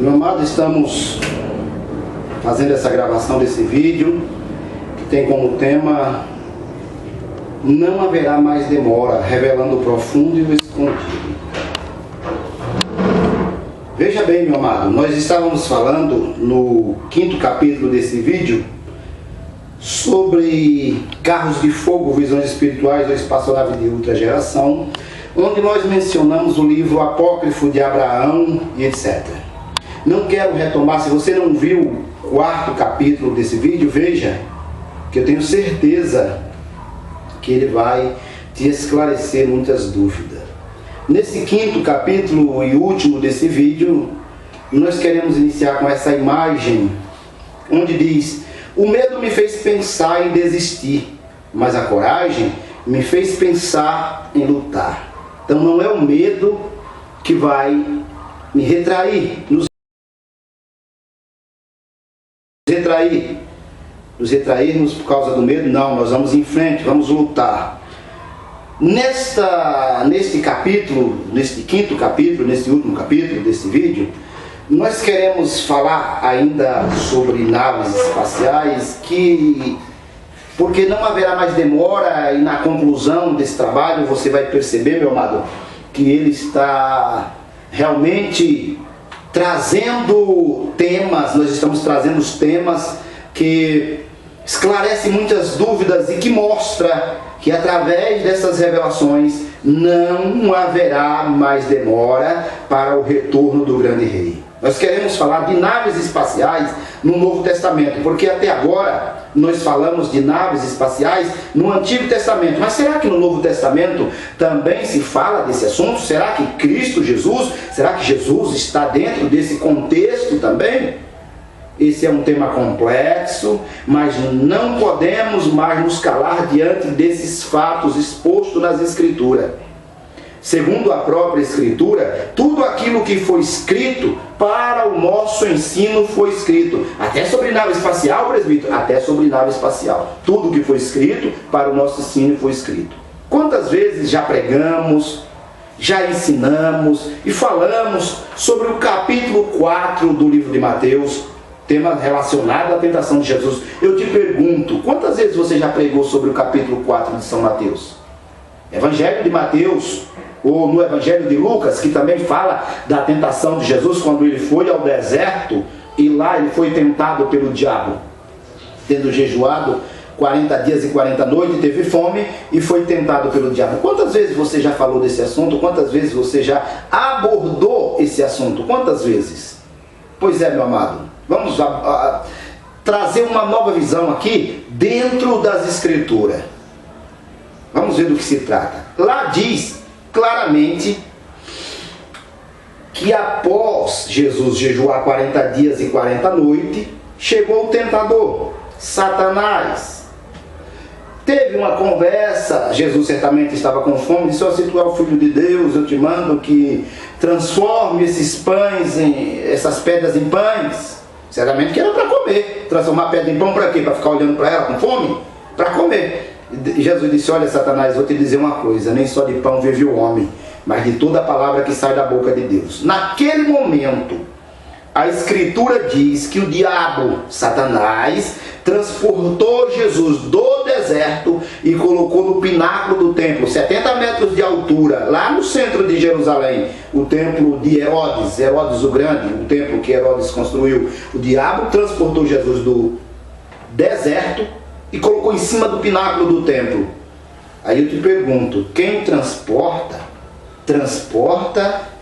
Meu amado, estamos fazendo essa gravação desse vídeo que tem como tema Não haverá mais demora, revelando o profundo e o escondido. Veja bem, meu amado, nós estávamos falando no 5º capítulo desse vídeo sobre carros de fogo, visões espirituais ou espaçonave de ultra geração, onde nós mencionamos o livro apócrifo de Abraão e etc. Não quero retomar, se você não viu o 4º capítulo desse vídeo, veja, que eu tenho certeza que ele vai te esclarecer muitas dúvidas. Nesse 5º capítulo e último desse vídeo, nós queremos iniciar com essa imagem, onde diz: o medo me fez pensar em desistir, mas a coragem me fez pensar em lutar. Então não é o medo que vai me retrair, nos retrairmos por causa do medo. Não, nós vamos em frente, vamos lutar. Neste capítulo, neste 5º capítulo, neste último capítulo desse vídeo, nós queremos falar ainda sobre naves espaciais, porque não haverá mais demora, e na conclusão desse trabalho você vai perceber, meu amado, que ele está realmente trazendo temas, nós estamos trazendo os temas que esclarecem muitas dúvidas e que mostra que através dessas revelações não haverá mais demora para o retorno do grande rei. Nós queremos falar de naves espaciais no Novo Testamento, porque até agora nós falamos de naves espaciais no Antigo Testamento. Mas será que no Novo Testamento também se fala desse assunto? Será que Cristo Jesus, será que Jesus está dentro desse contexto também? Esse é um tema complexo, mas não podemos mais nos calar diante desses fatos expostos nas Escrituras. Segundo a própria Escritura, tudo aquilo que foi escrito para o nosso ensino foi escrito. Até sobre nave espacial, presbítero? Até sobre nave espacial. Tudo que foi escrito para o nosso ensino foi escrito. Quantas vezes já pregamos, já ensinamos e falamos sobre o capítulo 4 do livro de Mateus, tema relacionado à tentação de Jesus. Eu te pergunto, quantas vezes você já pregou sobre o capítulo 4 de São Mateus? Evangelho de Mateus, ou no Evangelho de Lucas, que também fala da tentação de Jesus quando ele foi ao deserto e lá ele foi tentado pelo diabo, tendo jejuado 40 dias e 40 noites, teve fome e foi tentado pelo diabo. Quantas vezes você já falou desse assunto? Quantas vezes você já abordou esse assunto? Quantas vezes? Pois é, meu amado, vamos trazer uma nova visão aqui dentro das Escrituras. Vamos ver do que se trata. Lá diz claramente que após Jesus jejuar 40 dias e 40 noites, chegou o tentador, Satanás. Teve uma conversa, Jesus certamente estava com fome, disse: se tu é o Filho de Deus, eu te mando que transforme essas pedras em pães. Certamente que era para comer. Transformar a pedra em pão para quê? Para ficar olhando para ela com fome? Para comer. Jesus disse: olha, Satanás, vou te dizer uma coisa, nem só de pão vive o homem, mas de toda a palavra que sai da boca de Deus. Naquele momento, a Escritura diz que o diabo, Satanás, transportou Jesus do deserto e colocou no pináculo do templo, 70 metros de altura, lá no centro de Jerusalém, o templo de Herodes, Herodes o Grande, o templo que Herodes construiu. O diabo transportou Jesus do deserto e colocou em cima do pináculo do templo. Aí eu te pergunto, quem transporta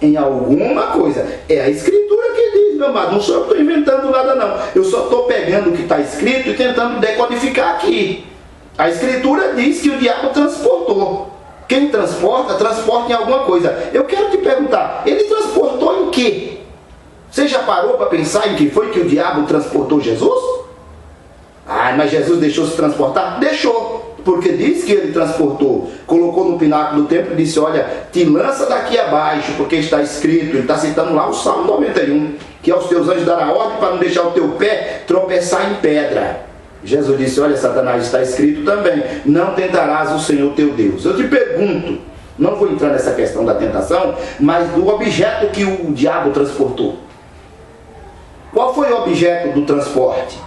em alguma coisa. É a Escritura que diz, meu amado, não sou eu que estou inventando nada não. Eu só estou pegando o que está escrito e tentando decodificar aqui. A Escritura diz que o diabo transportou. Quem transporta em alguma coisa. Eu quero te perguntar, ele transportou em quê? Você já parou para pensar em que foi que o diabo transportou Jesus? Mas Jesus deixou se transportar? Deixou, porque diz que ele transportou, colocou no pináculo do templo e disse: olha, te lança daqui abaixo, porque está escrito, ele está citando lá o Salmo 91, que aos teus anjos dará ordem para não deixar o teu pé tropeçar em pedra. Jesus disse: olha, Satanás, está escrito também, não tentarás o Senhor teu Deus. Eu te pergunto, não vou entrar nessa questão da tentação, mas do objeto que o diabo transportou. Qual foi o objeto do transporte?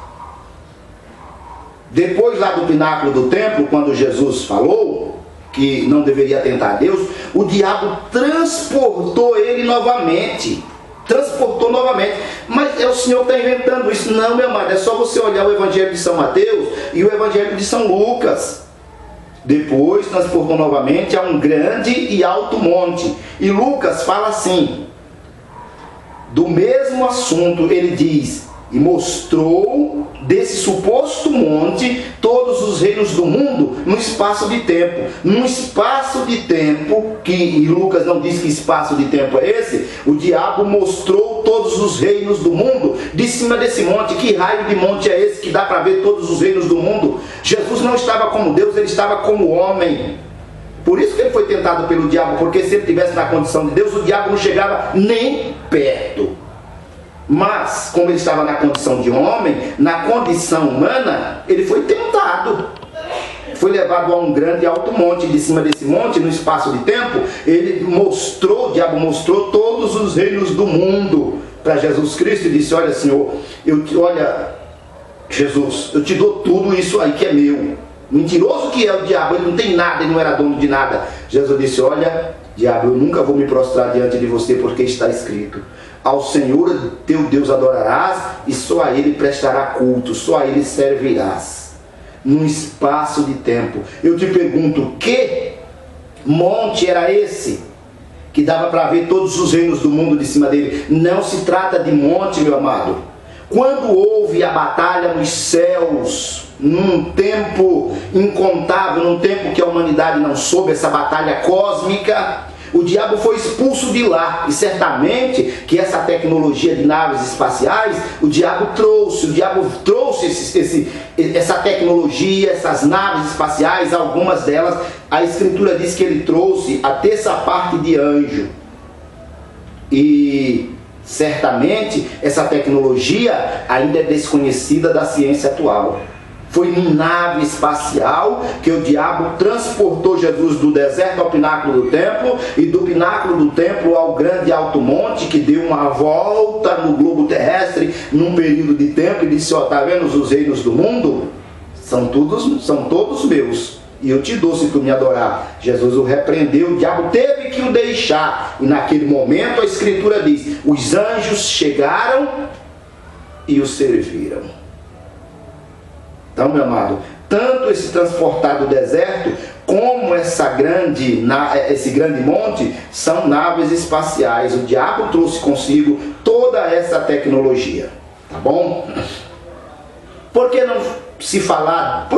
Depois lá do pináculo do templo, quando Jesus falou que não deveria tentar a Deus, o diabo transportou ele novamente. Transportou novamente. Mas é o Senhor que está inventando isso. Não, meu amado, é só você olhar o Evangelho de São Mateus e o Evangelho de São Lucas. Depois transportou novamente a um grande e alto monte. E Lucas fala assim, do mesmo assunto, ele diz: e mostrou desse suposto monte todos os reinos do mundo num espaço de tempo. Num espaço de tempo, e Lucas não diz que espaço de tempo é esse, o diabo mostrou todos os reinos do mundo de cima desse monte. Que raio de monte é esse que dá para ver todos os reinos do mundo? Jesus não estava como Deus, ele estava como homem. Por isso que ele foi tentado pelo diabo, porque se ele estivesse na condição de Deus, o diabo não chegava nem perto. Mas, como ele estava na condição de homem, na condição humana, ele foi tentado. Foi levado a um grande e alto monte. De cima desse monte, no espaço de tempo, o diabo mostrou todos os reinos do mundo para Jesus Cristo e disse: olha, Senhor, Jesus, eu te dou tudo isso aí que é meu. Mentiroso que é o diabo, ele não tem nada, ele não era dono de nada. Jesus disse: olha, diabo, eu nunca vou me prostrar diante de você, porque está escrito: ao Senhor teu Deus adorarás, e só a Ele prestará culto, só a Ele servirás. Num espaço de tempo. Eu te pergunto, que monte era esse que dava para ver todos os reinos do mundo de cima dele? Não se trata de monte, meu amado. Quando houve a batalha nos céus, num tempo incontável, num tempo que a humanidade não soube, essa batalha cósmica, o diabo foi expulso de lá. E certamente que essa tecnologia de naves espaciais, o diabo trouxe essa tecnologia, essas naves espaciais, algumas delas, a Escritura diz que ele trouxe a terça parte de anjo. E certamente essa tecnologia ainda é desconhecida da ciência atual. Foi em nave espacial que o diabo transportou Jesus do deserto ao pináculo do templo, e do pináculo do templo ao grande alto monte, que deu uma volta no globo terrestre num período de tempo, e disse: ó, tá vendo os reinos do mundo? São todos meus, e eu te dou se tu me adorar. Jesus o repreendeu, o diabo teve que o deixar, e naquele momento a Escritura diz: os anjos chegaram e o serviram. Então, meu amado, tanto esse transportar do deserto, como esse grande monte, são naves espaciais. O diabo trouxe consigo toda essa tecnologia. Tá bom? Por que não se fala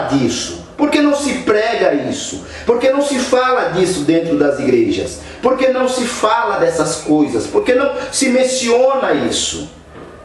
disso? Por que não se prega isso? Por que não se fala disso dentro das igrejas? Por que não se fala dessas coisas? Por que não se menciona isso?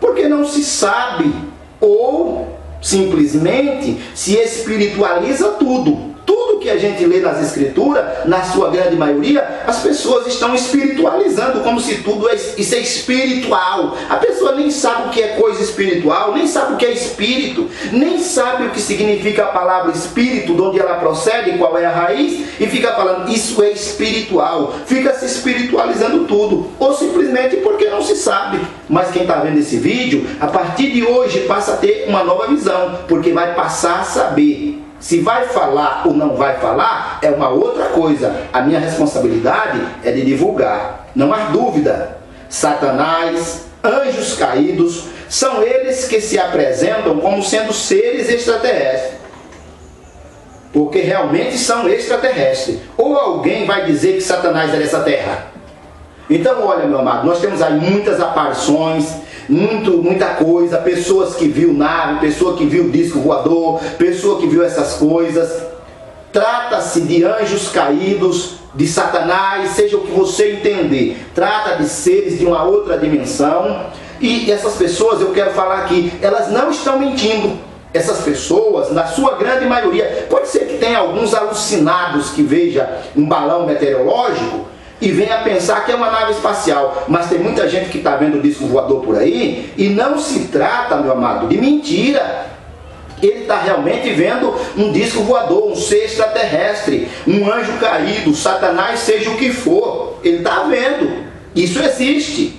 Por que não se sabe? Ou simplesmente se espiritualiza tudo. Tudo que a gente lê nas Escrituras, na sua grande maioria, as pessoas estão espiritualizando, como se tudo isso é espiritual. A pessoa nem sabe o que é coisa espiritual, nem sabe o que é espírito, nem sabe o que significa a palavra espírito, de onde ela procede, qual é a raiz, e fica falando, isso é espiritual. Fica se espiritualizando tudo, ou simplesmente porque não se sabe. Mas quem está vendo esse vídeo, a partir de hoje passa a ter uma nova visão, porque vai passar a saber. Se vai falar ou não vai falar, é uma outra coisa. A minha responsabilidade é de divulgar. Não há dúvida. Satanás, anjos caídos, são eles que se apresentam como sendo seres extraterrestres. Porque realmente são extraterrestres. Ou alguém vai dizer que Satanás é dessa terra? Então, olha, meu amado, nós temos aí muitas aparições, muita coisa, pessoas que viu nave, pessoa que viu disco voador, pessoa que viu essas coisas. Trata-se de anjos caídos, de Satanás, seja o que você entender. Trata de seres de uma outra dimensão. E essas pessoas, eu quero falar aqui, elas não estão mentindo. Essas pessoas, na sua grande maioria, pode ser que tenha alguns alucinados que veja um balão meteorológico e venha pensar que é uma nave espacial, mas tem muita gente que está vendo o disco voador por aí, e não se trata, meu amado, de mentira. Ele está realmente vendo um disco voador, um ser extraterrestre, um anjo caído, Satanás, seja o que for, ele está vendo. Isso existe.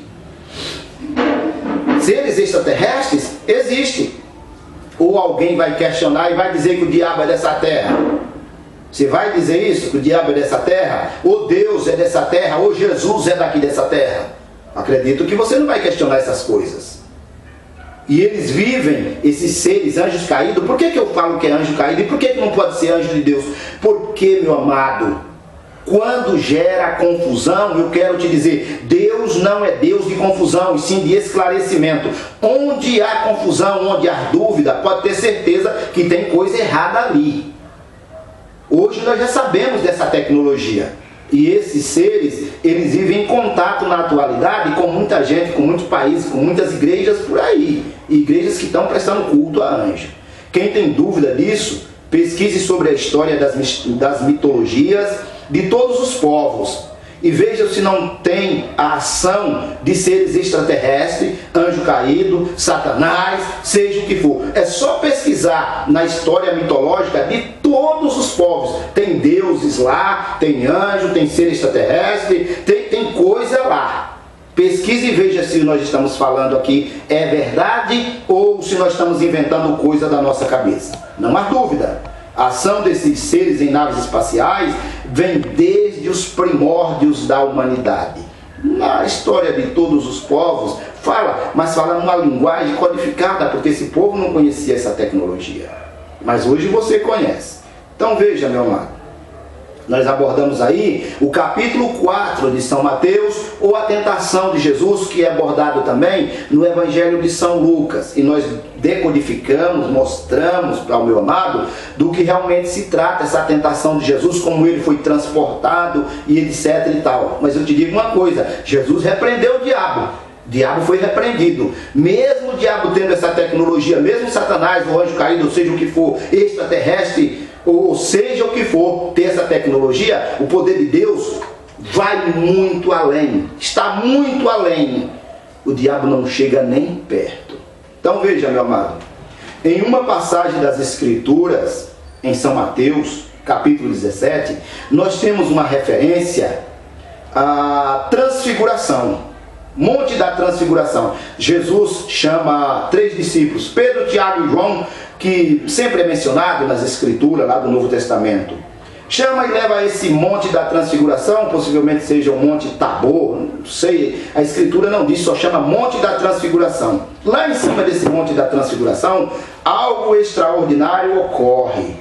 seres extraterrestres existem. Ou alguém vai questionar e vai dizer que o diabo é dessa terra? Você vai dizer isso, que o diabo é dessa terra? Ou Deus é dessa terra? Ou Jesus é daqui dessa terra? Acredito que você não vai questionar essas coisas. E eles vivem, esses seres, anjos caídos. Por que eu falo que é anjo caído? E por que não pode ser anjo de Deus? Porque, meu amado, quando gera confusão, eu quero te dizer, Deus não é Deus de confusão, e sim de esclarecimento. Onde há confusão, onde há dúvida, pode ter certeza que tem coisa errada ali. Hoje nós já sabemos dessa tecnologia. E esses seres, eles vivem em contato na atualidade com muita gente, com muitos países, com muitas igrejas por aí. Igrejas que estão prestando culto a anjo. Quem tem dúvida disso, pesquise sobre a história das mitologias de todos os povos. E veja se não tem a ação de seres extraterrestres, anjo caído, Satanás, seja o que for. É só pesquisar na história mitológica de todos os povos. Tem deuses lá, tem anjo, tem ser extraterrestre, tem coisa lá. Pesquise e veja se nós estamos falando aqui é verdade ou se nós estamos inventando coisa da nossa cabeça. Não há dúvida. A ação desses seres em naves espaciais vem desde os primórdios da humanidade. Na história de todos os povos, mas fala numa linguagem codificada, porque esse povo não conhecia essa tecnologia. Mas hoje você conhece. Então veja, meu amado, nós abordamos aí o capítulo 4 de São Mateus, ou a tentação de Jesus, que é abordado também no Evangelho de São Lucas. E nós decodificamos, mostramos para o meu amado do que realmente se trata essa tentação de Jesus, como ele foi transportado e etc e tal. Mas eu te digo uma coisa, Jesus repreendeu o diabo. O diabo foi repreendido. Mesmo o diabo tendo essa tecnologia, mesmo Satanás, o anjo caído, ou seja o que for, extraterrestre, ou seja o que for, ter essa tecnologia, o poder de Deus vai muito além, está muito além. O diabo não chega nem perto. Então veja, meu amado, em uma passagem das Escrituras, em São Mateus, capítulo 17, nós temos uma referência à transfiguração, Monte da Transfiguração. Jesus chama 3 discípulos, Pedro, Tiago e João, que sempre é mencionado nas Escrituras, lá do Novo Testamento. Chama e leva a esse Monte da Transfiguração, possivelmente seja o Monte Tabor, não sei, a Escritura não diz, só chama Monte da Transfiguração. Lá em cima desse Monte da Transfiguração, algo extraordinário ocorre.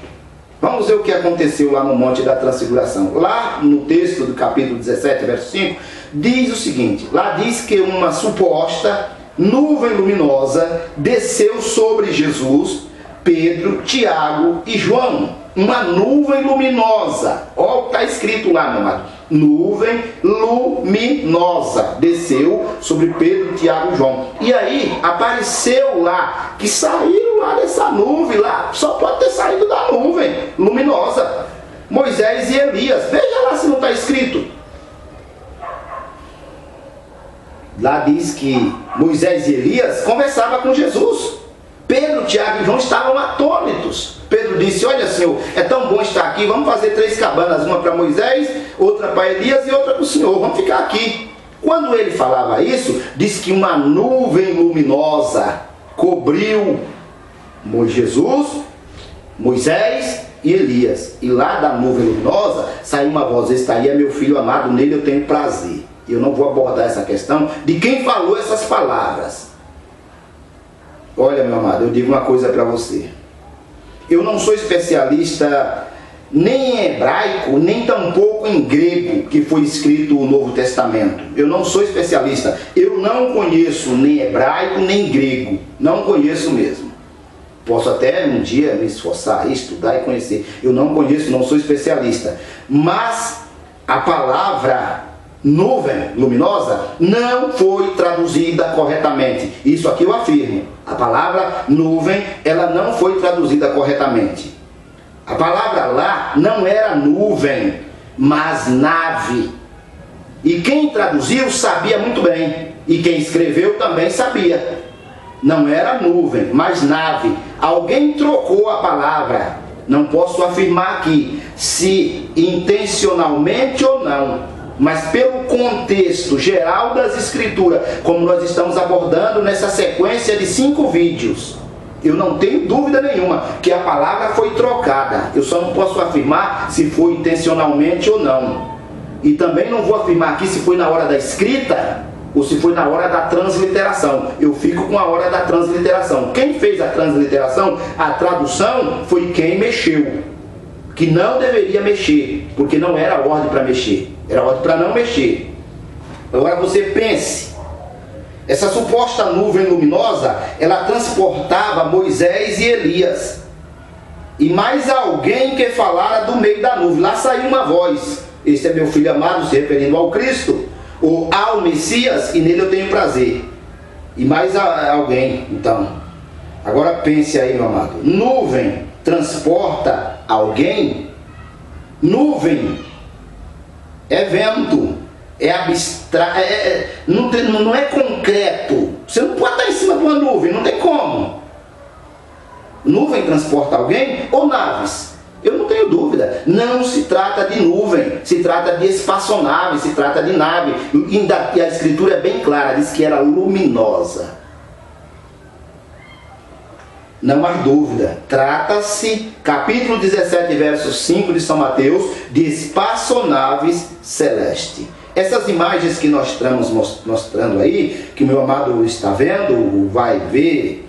Vamos ver o que aconteceu lá no Monte da Transfiguração. Lá no texto do capítulo 17, verso 5, diz o seguinte, lá diz que uma suposta nuvem luminosa desceu sobre Jesus, Pedro, Tiago e João. Uma nuvem luminosa. Olha o que está escrito lá, meu amado. Nuvem luminosa desceu sobre Pedro, Tiago e João. E aí apareceu lá, que saíram lá dessa nuvem lá. Só pode ter saído da nuvem luminosa. Moisés e Elias. Veja lá se não está escrito. Lá diz que Moisés e Elias conversavam com Jesus. Pedro, Tiago e João estavam atônitos. Pedro disse, olha Senhor, é tão bom estar aqui, vamos fazer 3 cabanas, uma para Moisés, outra para Elias e outra para o Senhor, vamos ficar aqui. Quando ele falava isso, diz que uma nuvem luminosa cobriu Jesus, Moisés e Elias. E lá da nuvem luminosa saiu uma voz, este aí é meu filho amado, nele eu tenho prazer. Eu não vou abordar essa questão de quem falou essas palavras. Olha, meu amado, eu digo uma coisa para você. Eu não sou especialista nem em hebraico, nem tampouco em grego, que foi escrito o Novo Testamento. Eu não sou especialista. Eu não conheço nem hebraico, nem grego. Não conheço mesmo. Posso até um dia me esforçar, estudar e conhecer. Eu não conheço, não sou especialista. Mas a palavra nuvem luminosa não foi traduzida corretamente. Isso aqui eu afirmo. A palavra nuvem, ela não foi traduzida corretamente. A palavra lá não era nuvem, mas nave. E quem traduziu sabia muito bem. E quem escreveu também sabia. Não era nuvem, mas nave. Alguém trocou a palavra. Não posso afirmar aqui se intencionalmente ou não. mas pelo contexto geral das Escrituras, como nós estamos abordando nessa sequência de 5 vídeos, eu não tenho dúvida nenhuma que a palavra foi trocada. Eu só não posso afirmar se foi intencionalmente ou não. E também não vou afirmar aqui se foi na hora da escrita ou se foi na hora da transliteração. Eu fico com a hora da transliteração. Quem fez a transliteração, a tradução, foi quem mexeu. Que não deveria mexer, porque não era ordem para mexer. Era ordem para não mexer. Agora você pense. Essa suposta nuvem luminosa, ela transportava Moisés e Elias. E mais alguém que falara do meio da nuvem. Lá saiu uma voz. Esse é meu filho amado, se referindo ao Cristo, ou ao Messias, e nele eu tenho prazer. E mais alguém, então. Agora pense aí, meu amado. Nuvem transporta alguém? Nuvem é vento, é abstrato, não é concreto. Você não pode estar em cima de uma nuvem, não tem como. Nuvem transporta alguém ou naves? Eu não tenho dúvida. Não se trata de nuvem, se trata de espaçonave, se trata de nave. E a Escritura é bem clara, diz que era luminosa. Não há dúvida. Trata-se, capítulo 17, verso 5 de São Mateus, de espaçonaves celeste. Essas imagens que nós estamos mostrando aí, que o meu amado está vendo, vai ver,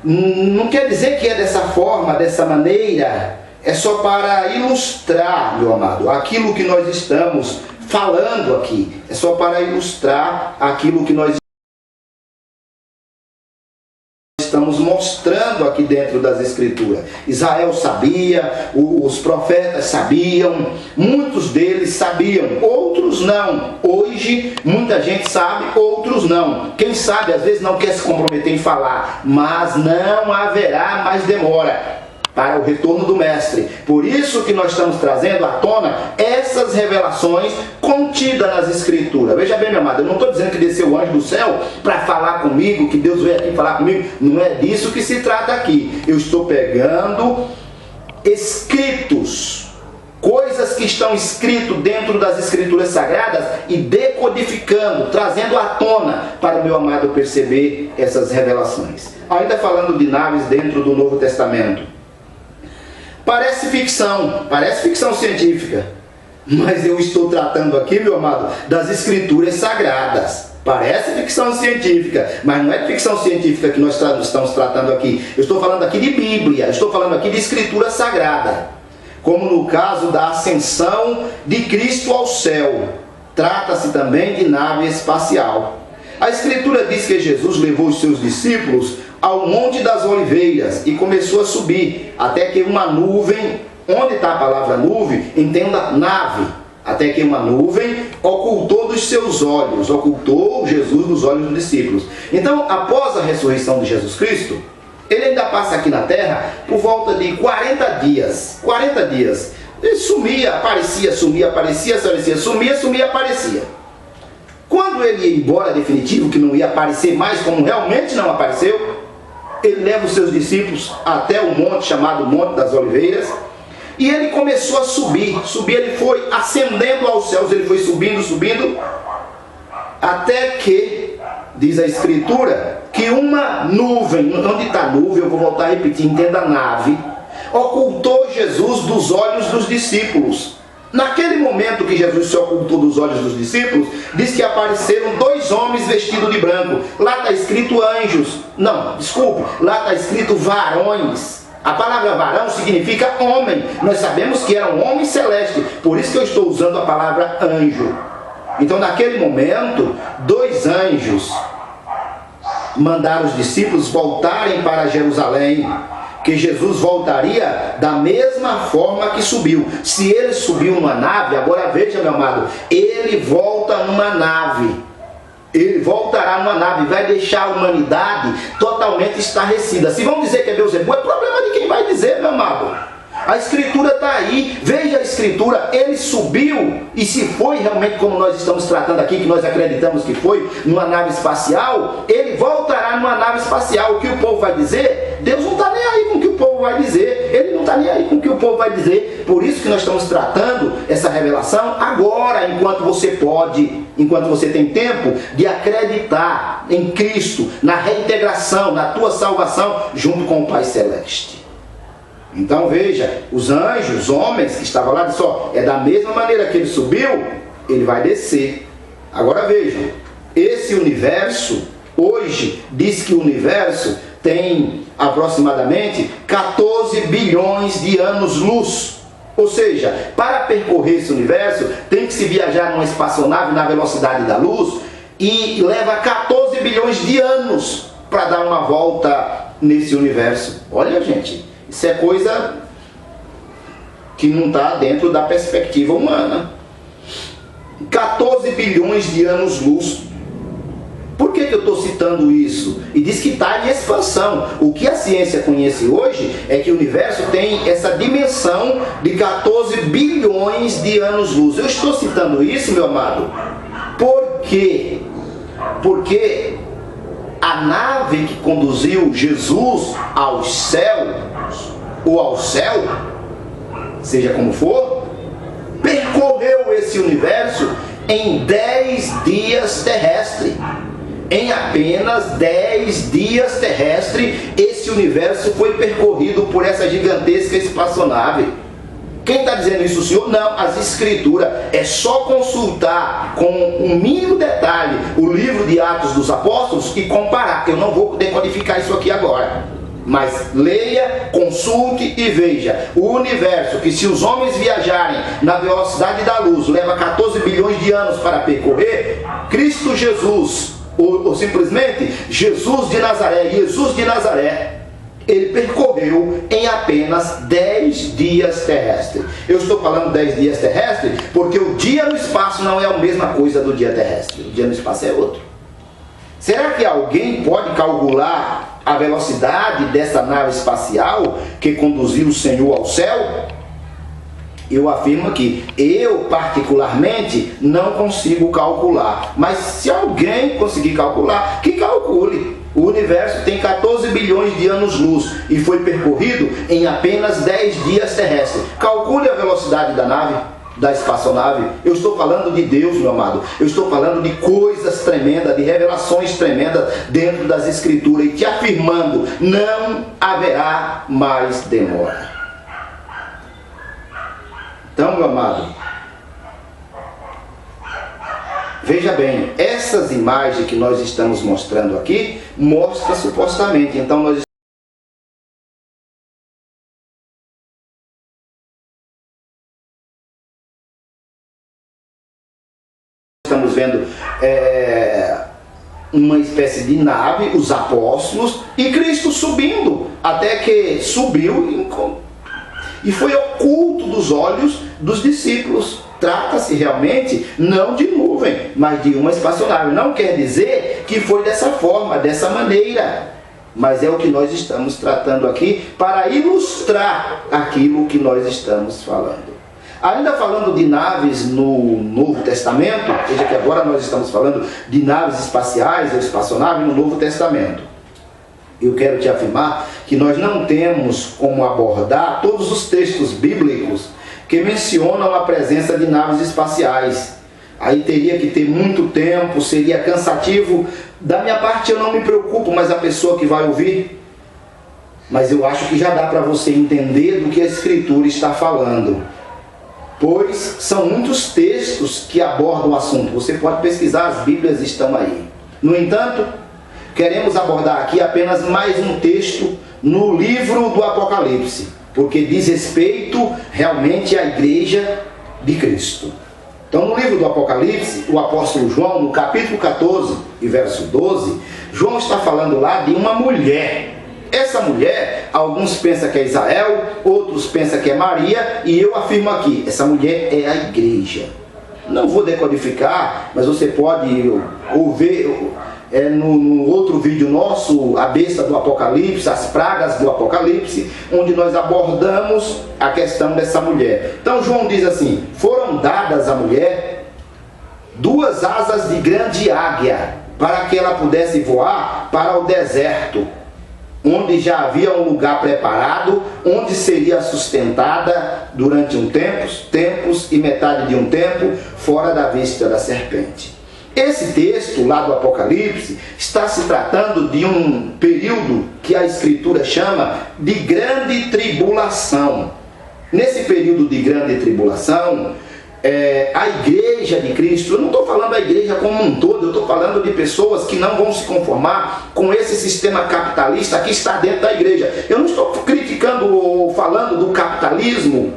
não quer dizer que é dessa forma, dessa maneira. É só para ilustrar, meu amado, aquilo que nós estamos falando aqui. É só para ilustrar aquilo que nós estamos mostrando aqui dentro das Escrituras. Israel sabia, os profetas sabiam, muitos deles sabiam, outros não. Hoje, muita gente sabe, outros não. Quem sabe, às vezes não quer se comprometer em falar, mas não haverá mais demora para o retorno do Mestre. Por isso que nós estamos trazendo à tona essas revelações contidas nas Escrituras. Veja bem, meu amado, eu não estou dizendo que desceu o anjo do céu para falar comigo, que Deus veio aqui falar comigo. Não é disso que se trata aqui. Eu estou pegando escritos, coisas que estão escritas dentro das Escrituras Sagradas e decodificando, trazendo à tona para o meu amado perceber essas revelações. Ainda falando de naves dentro do Novo Testamento. Parece ficção científica, mas eu estou tratando aqui, meu amado, das Escrituras Sagradas. Parece ficção científica, mas não é ficção científica que nós estamos tratando aqui. Eu estou falando aqui de Bíblia, eu estou falando aqui de Escritura Sagrada. Como no caso da ascensão de Cristo ao céu, trata-se também de nave espacial. A Escritura diz que Jesus levou os seus discípulos ao Monte das Oliveiras e começou a subir, até que uma nuvem, onde está a palavra nuvem, entenda nave, até que uma nuvem ocultou dos seus olhos, ocultou Jesus dos olhos dos discípulos. Então, após a ressurreição de Jesus Cristo, ele ainda passa aqui na terra por volta de 40 dias. 40 dias. Ele sumia, aparecia, sumia, aparecia, aparecia, sumia, sumia, aparecia. Quando ele ia embora definitivo, que não ia aparecer mais, como realmente não apareceu, ele leva os seus discípulos até o monte chamado Monte das Oliveiras, e ele começou a subir, ele foi ascendendo aos céus, ele foi subindo, até que, diz a Escritura, que uma nuvem, onde está a nuvem, eu vou voltar a repetir, entenda nave, ocultou Jesus dos olhos dos discípulos. Naquele momento que Jesus se ocultou dos olhos dos discípulos, diz que apareceram 2 homens vestidos de branco. Lá está escrito anjos. Não, desculpe, lá está escrito varões. A palavra varão significa homem. Nós sabemos que era um homem celeste, por isso que eu estou usando a palavra anjo. Então, naquele momento, 2 anjos mandaram os discípulos voltarem para Jerusalém, que Jesus voltaria da mesma forma que subiu. Se ele subiu numa nave, agora veja, meu amado, ele volta numa nave. Ele voltará numa nave, vai deixar a humanidade totalmente estarrecida. Se vão dizer que é Beelzebul, é problema de quem vai dizer, meu amado. A Escritura está aí. Veja a Escritura. Ele subiu, e se foi realmente como nós estamos tratando aqui, que nós acreditamos que foi, numa nave espacial, ele voltará numa nave espacial. O que o povo vai dizer? Deus não está nem aí com o que o povo vai dizer. Ele não está nem aí com o que o povo vai dizer. Por isso que nós estamos tratando essa revelação agora, enquanto você pode, enquanto você tem tempo de acreditar em Cristo, na reintegração, na tua salvação, junto com o Pai Celeste. Então veja, os anjos, os homens que estavam lá, disse, ó, é da mesma maneira que ele subiu, ele vai descer. Agora vejam, esse universo, hoje, diz que o universo tem aproximadamente 14 bilhões de anos-luz. Ou seja, para percorrer esse universo, tem que se viajar numa espaçonave na velocidade da luz e leva 14 bilhões de anos para dar uma volta nesse universo. Olha, gente, isso é coisa que não está dentro da perspectiva humana. 14 bilhões de anos-luz. Por que eu estou citando isso? E diz que está em expansão. O que a ciência conhece hoje é que o universo tem essa dimensão de 14 bilhões de anos-luz. Eu estou citando isso, meu amado, por quê? Porque a nave que conduziu Jesus ao céu, ou ao céu, seja como for, percorreu esse universo em 10 dias terrestres. Em apenas 10 dias terrestres, esse universo foi percorrido por essa gigantesca espaçonave. Quem está dizendo isso, o Senhor? Não, as Escrituras. É só consultar com um mínimo detalhe o livro de Atos dos Apóstolos e comparar. Eu não vou decodificar isso aqui agora, mas leia, consulte e veja. O universo que, se os homens viajarem na velocidade da luz, leva 14 bilhões de anos para percorrer, Cristo Jesus, ou simplesmente Jesus de Nazaré, ele percorreu em apenas 10 dias terrestres. Eu estou falando 10 dias terrestres porque o dia no espaço não é a mesma coisa do dia terrestre. O dia no espaço é outro. Será que alguém pode calcular a velocidade dessa nave espacial que conduziu o Senhor ao céu? Eu afirmo que eu, particularmente, não consigo calcular. Mas se alguém conseguir calcular, que calcule. O universo tem 14 bilhões de anos-luz e foi percorrido em apenas 10 dias terrestres. Calcule a velocidade da nave, da espaçonave. Eu estou falando de Deus, meu amado. Eu estou falando de coisas tremendas, de revelações tremendas dentro das Escrituras, e te afirmando, não haverá mais demora. Então, meu amado, veja bem, essas imagens que nós estamos mostrando aqui, mostra supostamente. Então, nós estamos vendo uma espécie de nave, os apóstolos, e Cristo subindo, até que subiu e foi oculto dos olhos dos discípulos. Trata-se realmente não de nuvem, mas de uma espaçonave. Não quer dizer que foi dessa forma, dessa maneira, mas é o que nós estamos tratando aqui para ilustrar aquilo que nós estamos falando. Ainda falando de naves no Novo Testamento, veja que agora nós estamos falando de naves espaciais ou espaçonave no Novo Testamento. Eu quero te afirmar que nós não temos como abordar todos os textos bíblicos que mencionam a presença de naves espaciais. Aí teria que ter muito tempo, seria cansativo. Da minha parte eu não me preocupo, mas a pessoa que vai ouvir. Mas eu acho que já dá para você entender do que a Escritura está falando. Pois são muitos textos que abordam o assunto. Você pode pesquisar, as Bíblias estão aí. No entanto, queremos abordar aqui apenas mais um texto no livro do Apocalipse, porque diz respeito realmente à igreja de Cristo. Então, no livro do Apocalipse, o apóstolo João, no capítulo 14 e verso 12, João está falando lá de uma mulher. Essa mulher, alguns pensam que é Israel, outros pensam que é Maria, e eu afirmo aqui, essa mulher é a igreja. Não vou decodificar, mas você pode ouvir no outro vídeo nosso, a besta do Apocalipse, as pragas do Apocalipse, onde nós abordamos a questão dessa mulher. Então João diz assim: foram dadas à mulher 2 asas de grande águia, para que ela pudesse voar para o deserto, onde já havia um lugar preparado, onde seria sustentada durante tempos e metade de um tempo, fora da vista da serpente. Esse texto lá do Apocalipse está se tratando de um período que a Escritura chama de grande tribulação. Nesse período de grande tribulação, a igreja de Cristo, eu não estou falando da igreja como um todo, eu estou falando de pessoas que não vão se conformar com esse sistema capitalista que está dentro da igreja. Eu não estou criticando ou falando do capitalismo,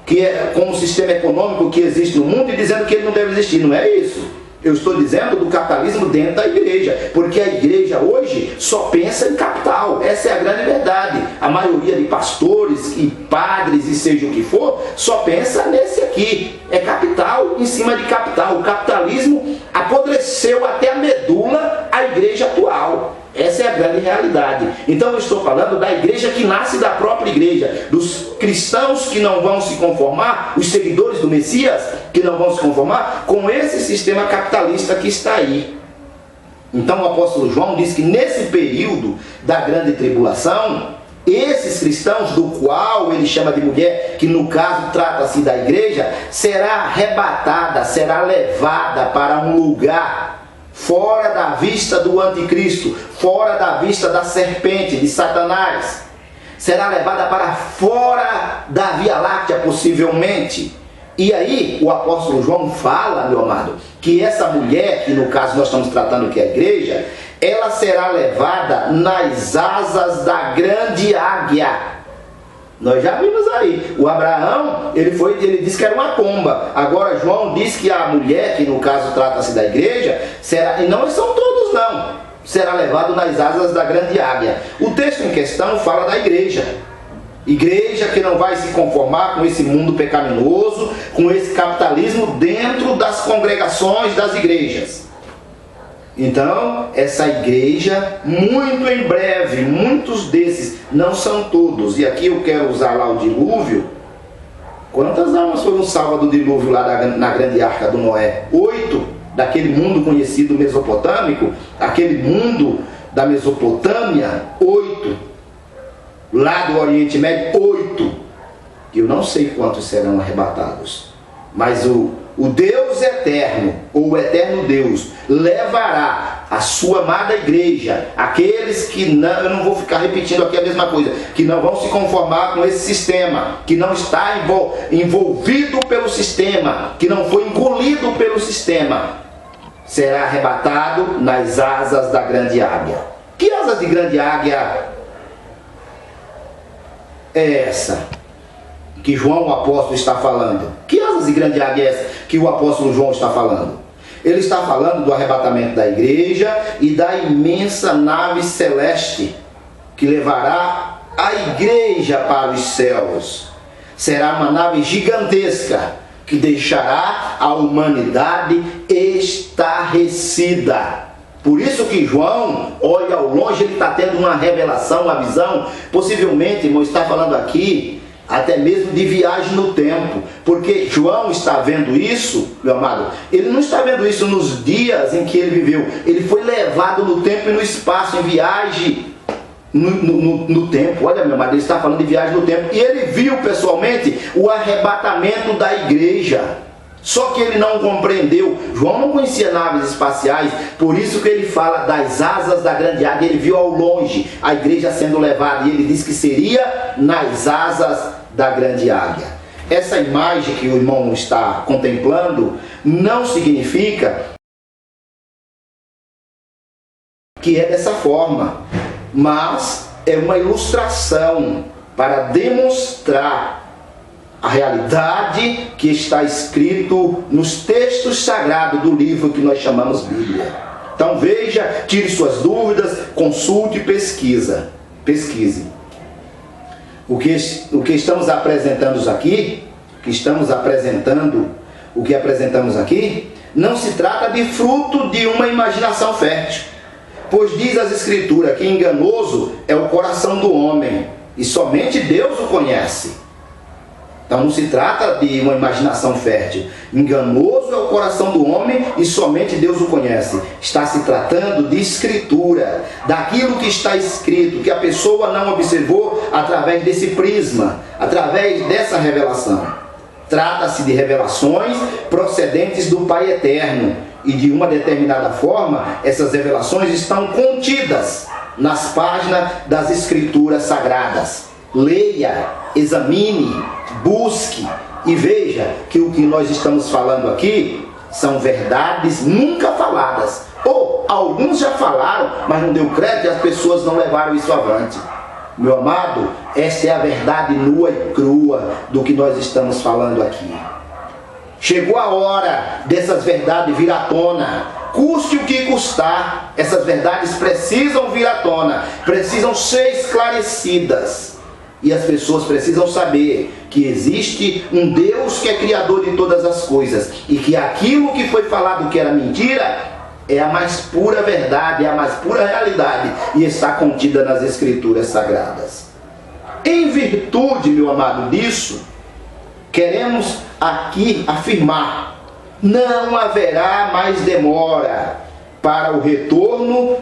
que é como sistema econômico que existe no mundo, e dizendo que ele não deve existir, não é isso. Eu estou dizendo do capitalismo dentro da igreja, porque a igreja hoje só pensa em capital. Essa é a grande verdade. A maioria de pastores e padres e seja o que for, só pensa nesse aqui. É capital em cima de capital. O capitalismo apodreceu até a medula a igreja atual. Essa é a grande realidade. Então eu estou falando da igreja que nasce da própria igreja, dos cristãos que não vão se conformar, os seguidores do Messias que não vão se conformar com esse sistema capitalista que está aí. Então o apóstolo João diz que nesse período da grande tribulação, esses cristãos, do qual ele chama de mulher, que no caso trata-se da igreja, será arrebatada, será levada para um lugar fora da vista do anticristo, fora da vista da serpente, de Satanás. Será levada para fora da Via Láctea, possivelmente. E aí o apóstolo João fala, meu amado, que essa mulher, que no caso nós estamos tratando que é a igreja, ela será levada nas asas da grande águia. Nós já vimos aí, o Abraão, ele disse que era uma pomba. Agora João diz que a mulher, que no caso trata-se da igreja, será, e não são todos não, será levado nas asas da grande águia. O texto em questão fala da igreja. Igreja que não vai se conformar com esse mundo pecaminoso, com esse capitalismo dentro das congregações das igrejas. Então, essa igreja, muito em breve, muitos desses, não são todos, e aqui eu quero usar lá o dilúvio. Quantas almas foram salvas do dilúvio lá na grande arca do Noé? 8, daquele mundo conhecido mesopotâmico, aquele mundo da Mesopotâmia, 8. Lá do Oriente Médio, 8. Eu não sei quantos serão arrebatados, mas o Deus eterno, ou o eterno Deus, levará a sua amada igreja, aqueles que não, eu não vou ficar repetindo aqui a mesma coisa, que não vão se conformar com esse sistema, que não está envolvido pelo sistema, que não foi engolido pelo sistema, será arrebatado nas asas da grande águia. Que asas de grande águia é essa que João, o apóstolo, está falando? Que asas de grande águia é essa que o apóstolo João está falando? Ele está falando do arrebatamento da igreja e da imensa nave celeste que levará a igreja para os céus. Será uma nave gigantesca que deixará a humanidade estarrecida. Por isso que João, olha ao longe, ele está tendo uma revelação, uma visão. Possivelmente, irmão, está falando aqui até mesmo de viagem no tempo, porque João está vendo isso, meu amado, ele não está vendo isso nos dias em que ele viveu, ele foi levado no tempo e no espaço, em viagem no tempo. Olha, meu amado, ele está falando de viagem no tempo, e ele viu pessoalmente o arrebatamento da igreja. Só que ele não compreendeu. João não conhecia naves espaciais, por isso que ele fala das asas da grande águia. Ele viu ao longe a igreja sendo levada, e ele disse que seria nas asas da grande águia. Essa imagem que o irmão está contemplando não significa que é dessa forma, mas é uma ilustração para demonstrar a realidade que está escrito nos textos sagrados do livro que nós chamamos Bíblia. Então veja, tire suas dúvidas, consulte e pesquise. O que estamos apresentando aqui, que estamos apresentando o que apresentamos aqui, não se trata de fruto de uma imaginação fértil. Pois diz as Escrituras que enganoso é o coração do homem, e somente Deus o conhece. Então não se trata de uma imaginação fértil. Enganoso é o coração do homem e somente Deus o conhece. Está se tratando de escritura, daquilo que está escrito, que a pessoa não observou através desse prisma, através dessa revelação. Trata-se de revelações procedentes do Pai Eterno. E de uma determinada forma, essas revelações estão contidas nas páginas das Escrituras Sagradas. Leia, examine, busque e veja que o que nós estamos falando aqui são verdades nunca faladas. Ou alguns já falaram, mas não deu crédito e as pessoas não levaram isso avante. Meu amado, essa é a verdade nua e crua do que nós estamos falando aqui. Chegou a hora dessas verdades vir à tona. Custe o que custar, essas verdades precisam vir à tona, precisam ser esclarecidas. E as pessoas precisam saber que existe um Deus que é criador de todas as coisas e que aquilo que foi falado que era mentira é a mais pura verdade, é a mais pura realidade e está contida nas Escrituras Sagradas. Em virtude, meu amado, disso, queremos aqui afirmar: não haverá mais demora para o retorno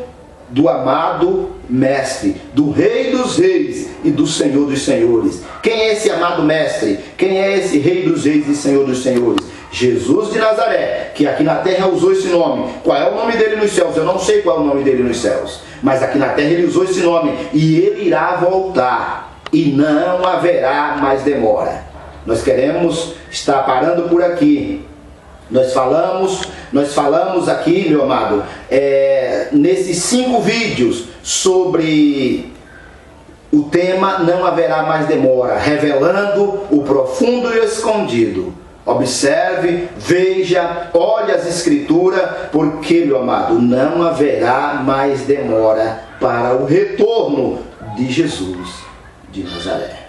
do amado Mestre, do Rei dos Reis e do Senhor dos Senhores. Quem é esse amado Mestre? Quem é esse Rei dos Reis e Senhor dos Senhores? Jesus de Nazaré, que aqui na terra usou esse nome. Qual é o nome dele nos céus? Eu não sei qual é o nome dele nos céus, mas aqui na terra ele usou esse nome, e ele irá voltar, e não haverá mais demora. Nós queremos estar parando por aqui. Nós falamos aqui, meu amado, nesses 5 vídeos sobre o tema Não Haverá Mais Demora, revelando o profundo e o escondido. Observe, veja, olhe as Escrituras, porque, meu amado, não haverá mais demora para o retorno de Jesus de Nazaré.